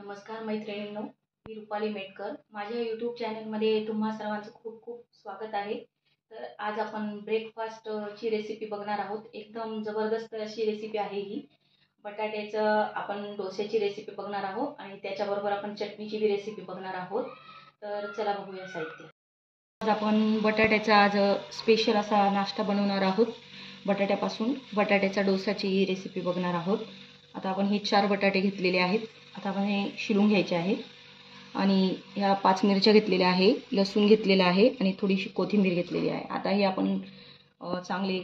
नमस्कार मैत्रिणींनो, मी रुपाली मेटकर. माझ्या यूट्यूब चॅनलमध्ये तुम्हा सर्वांचं खूप खूप स्वागत आहे. तर आज आपण ब्रेकफास्टची रेसिपी बघणार आहोत. एकदम जबरदस्त अशी रेसिपी आहे ही. बटाट्याचं आपण डोश्याची रेसिपी बघणार आहोत आणि त्याच्याबरोबर आपण चटणीची बी रेसिपी बघणार आहोत. तर चला बघूया साहित्य. आज आपण बटाट्याचा स्पेशल असा नाश्ता बनवणार आहोत. बटाट्यापासून बटाट्याच्या डोसाची रेसिपी बघणार आहोत. आता आपण हे 4 बटाटे घेतलेले आहेत. आता आपण हे शिलून घ्यायचे आहे आणि ह्या 5 मिरच्या घेतलेल्या आहे, लसूण घेतलेला आहे आणि थोडीशी कोथिंबीर घेतलेली आहे. आता हे आपण चांगले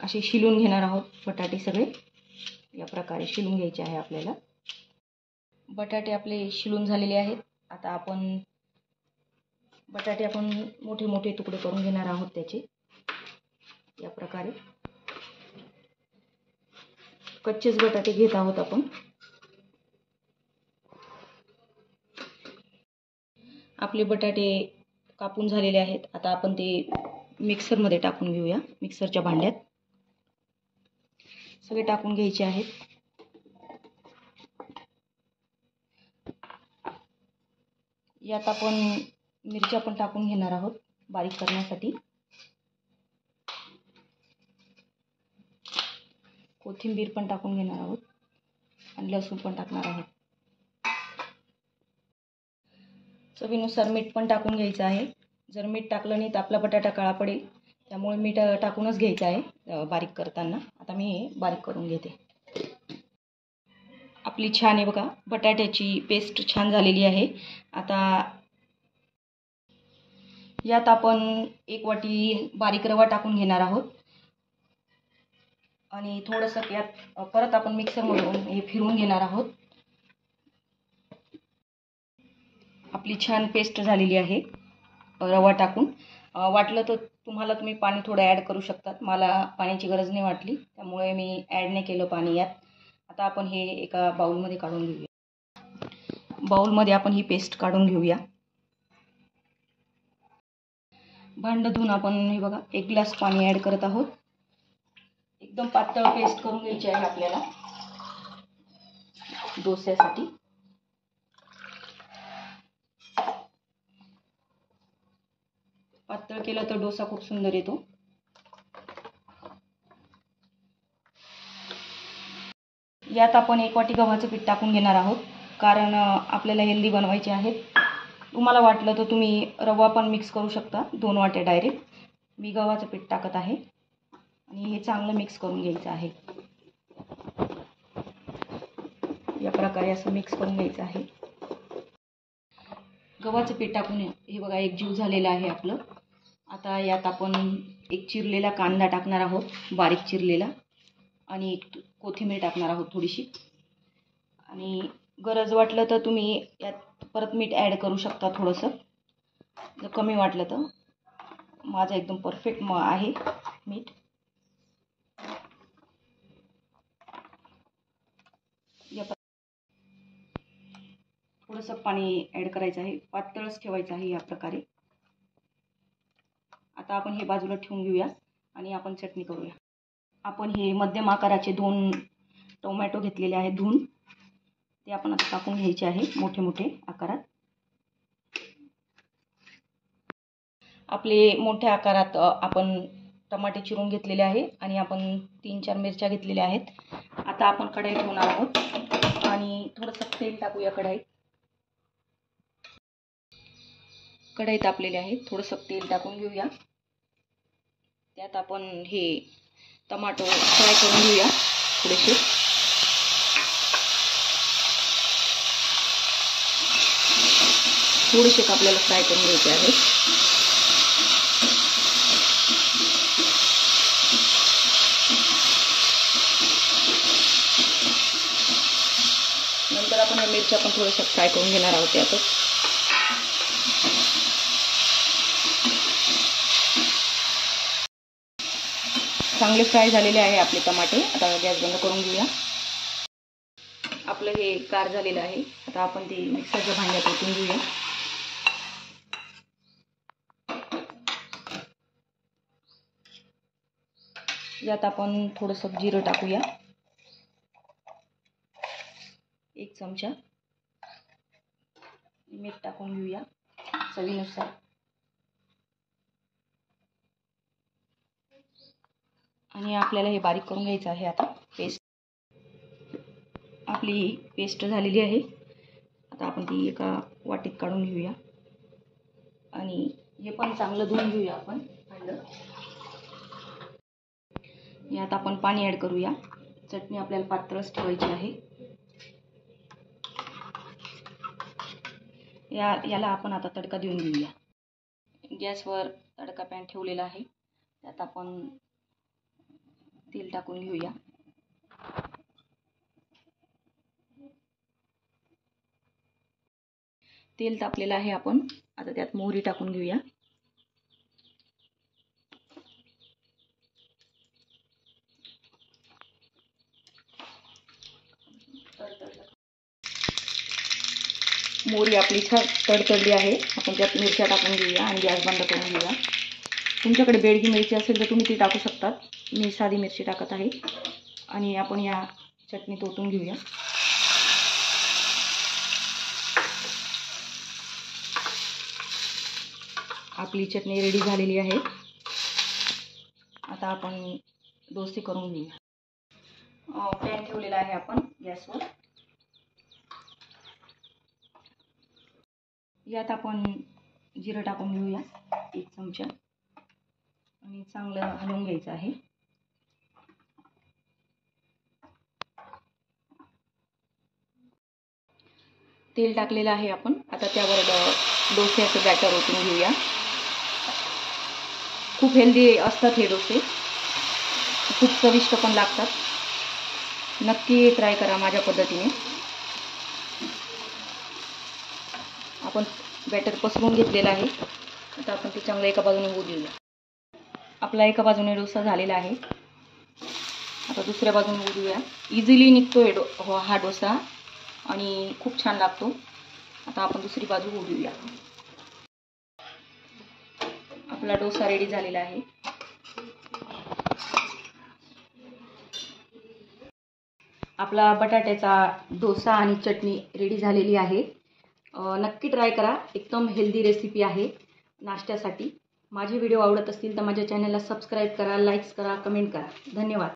असे शिलून घेणार आहोत. बटाटे सगळे या प्रकारे शिलून घ्यायचे आहे आपल्याला. बटाटे आपले शिलून झालेले आहेत. आता आपण बटाटे मोठे मोठे तुकडे करून घेणार आहोत त्याचे या प्रकारे. कच्चेच बटाटे घेत आहोत आपण. आपले बटाटे कापून झालेले आहेत. आता आपण ते मिक्सरमध्ये टाकून घेऊया. मिक्सरच्या भांड्यात सगळे टाकून घ्यायचे आहेत. यात आपण मिरच्या पण टाकून घेणार आहोत बारीक करण्यासाठी. कोथिंबीर पण टाकून घेणार आहोत आणि लसूण पण टाकणार आहोत. चवीनुसार मीठ पण टाकून घ्यायचं आहे. जर मीठ टाकलं नाही तर आपला बटाटा काळा पडेल, त्यामुळे मीठ टाकूनच घ्यायचं आहे बारीक करताना. आता मी हे बारीक करून घेते. आपली छान आहे बघा, बटाट्याची पेस्ट छान झालेली आहे. आता यात आपण 1 वाटी बारीक रवा टाकून घेणार आहोत आणि थोडंसं यात परत आपण मिक्सरमधून हे फिरवून घेणार आहोत. आपली छान पेस्ट झालेली आहे रवा टाकून. वाटलं तर तुम्ही पाणी थोडं ॲड करू शकतात. मला पाण्याची गरज नाही वाटली, त्यामुळे मी ॲड नाही केलं पाणी यात. आता आपण हे एका बाउलमध्ये काढून घेऊया. बाउलमध्ये आपण ही पेस्ट काढून घेऊया. भांडं धुवून आपण हे बघा 1 ग्लास पाणी ॲड करत आहोत. एकदम पातळ पेस्ट करून घ्यायची आहे आपल्याला डोस्यासाठी. पातळ केलं तर डोसा खूप सुंदर येतो. यात आपण 1 वाटी गव्हाचं पीठ टाकून घेणार आहोत, कारण आपल्याला हेल्दी बनवायचे आहेत. तुम्हाला वाटलं तर तुम्ही रवा पण मिक्स करू शकता 2 वाट्या डायरेक्ट. मी गव्हाचं पीठ टाकत आहे आणि हे चांगलं मिक्स करून घ्यायचं आहे. या प्रकारे असं मिक्स करून घ्यायचं आहे. गव्हाचं पीठ टाकून हे बघा एकजीव झालेलं आहे आपलं. आता यात आपण एक चिरलेला कांदा टाकणार आहोत, बारीक चिरलेला, आणि कोथिंबीर टाकणार आहोत थोडीशी. आणि गरज वाटलं तर तुम्ही यात परत मीठ ॲड करू शकता थोडंसं, जर कमी वाटलं तर. माझं एकदम परफेक्ट आहे मीठ. थोडंसं पाणी ॲड करायचं आहे, पातळच ठेवायचं आहे या प्रकारे. आता आपण हे बाजूला ठेवून घेऊया आणि आपण चटणी करूया. आपण हे मध्यम आकाराचे 2 टोमॅटो घेतलेले आहेत धुवून, ते आपण आता टाकून घ्यायचे आहे मोठे मोठे आकारात. आपले मोठ्या आकारात आपण टमाटे चिरून घेतलेले आहे आणि आपण 3-4 मिरच्या घेतलेल्या आहेत. आता आपण कढई ठेवणार आहोत आणि थोडंसं तेल टाकूया कढईत. कढई तापलेली आहे, थोडंसं तेल टाकून घेऊया. त्यात आपण हे टमाटो फ्राय करून घेऊया थोडेसे. थोडेसे आपल्याला फ्राय करून घ्यायचे आहे. नंतर आपण या मिरच्या पण थोड्याशा फ्राय करून घेणार आहोत यातच. चांगले फ्राय झालेले आहे आपले टमाटे. आता गॅस बंद करून घेऊया. आपलं हे गार झालेलं आहे. आता आपण ते मिक्सरच्या भांड्यात ओतून घेऊया. यात आपण थोडंसं जिरं टाकूया, 1 चमचा. मीठ टाकून घेऊया चवीनुसार. आणि आपल्याला हे बारीक करून घ्यायचं आहे. आता पेस्ट आपली पेस्ट झालेली आहे. आता आपण ती एका वाटीत काढून घेऊया आणि हे पण चांगलं धुवून घेऊया आपण भांडं. यात आपण पाणी ॲड करूया. चटणी आपल्याला पातळच ठेवायची आहे. याला आपण आता तडका देऊन घेऊया. गॅसवर तडका पॅन ठेवलेला आहे. त्यात आपण तेल टाकून घेऊया. तेल तापलेलं आहे. आपण आता त्यात मोहरी टाकून घेऊया. मोहरी आपली छान तडतडली आहे. आपण त्यात मिरच्या टाकून घेऊया आणि गॅस बंद करून घेऊया. तुमच्याकडे बेडगी मिरची असेल तर तुम्ही ती टाकू शकता. मी साधी मिरची टाकत आहे. आणि आपण या चटणी ओतून घेऊया. आपली चटणी रेडी झालेली आहे. आता आपण डोसे करून घेऊया. पॅन ठेवलेला आहे आपण गॅसवर. यात आपण जिरं टाकून घेऊया 1 चमचा आणि चांगलं हलवून घ्यायचं आहे. तेल टाकलेलं आहे आपण. आता त्यावर डोस्याचं बॅटर ओतून घेऊया. खूप हेल्दी असतात हे डोसे. खूप चविष्ट पण लागतात. नक्की ट्राय करा माझ्या पद्धतीने. आपण बॅटर पसरवून घेतलेलं आहे. आता आपण ते चांगलं एका बाजूने होऊ देऊया. आपला एका बाजूने डोसा झालेला आहे. आता दुसऱ्या बाजूने होऊ देऊया. इझिली निघतो हा डोसा आणि खूप छान लागतो. आता आपण दुसरी बाजू होऊ देऊया. आपला डोसा रेडी झालेला आहे. आपला बटाट्याचा डोसा आणि चटणी रेडी झालेली आहे. नक्की ट्राय करा. एकदम हेल्दी रेसिपी आहे नाश्त्यासाठी. माझे व्हिडिओ आवडत असतील तर माझ्या चॅनलला सबस्क्राईब करा, लाईक्स करा, कमेंट करा. धन्यवाद.